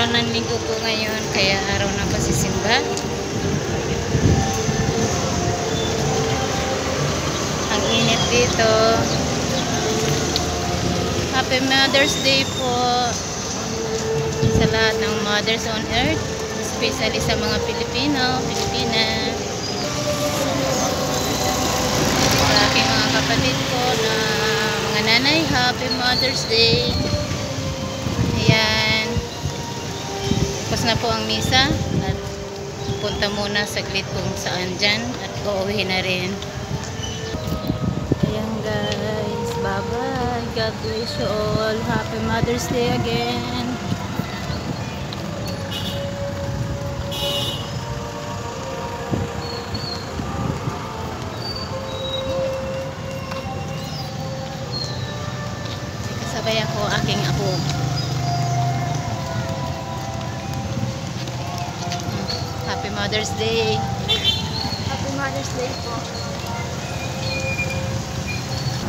araw ng linggo po ngayon, kaya araw ng pasisimba. Ang init dito. Happy Mother's Day po sa lahat ng mothers on earth, especially sa mga Pilipino, Pilipina, sa aking mga kapatid ko na mga nanay. Happy Mother's Day. Ayan, tapos na po ang misa at punta muna saglit kung saan dyan at uuwi na rin. Ayan guys, bye bye, God bless you all. Happy Mother's Day again. Kasabay ako aking apo. Happy Mother's Day. Happy Mother's Day po.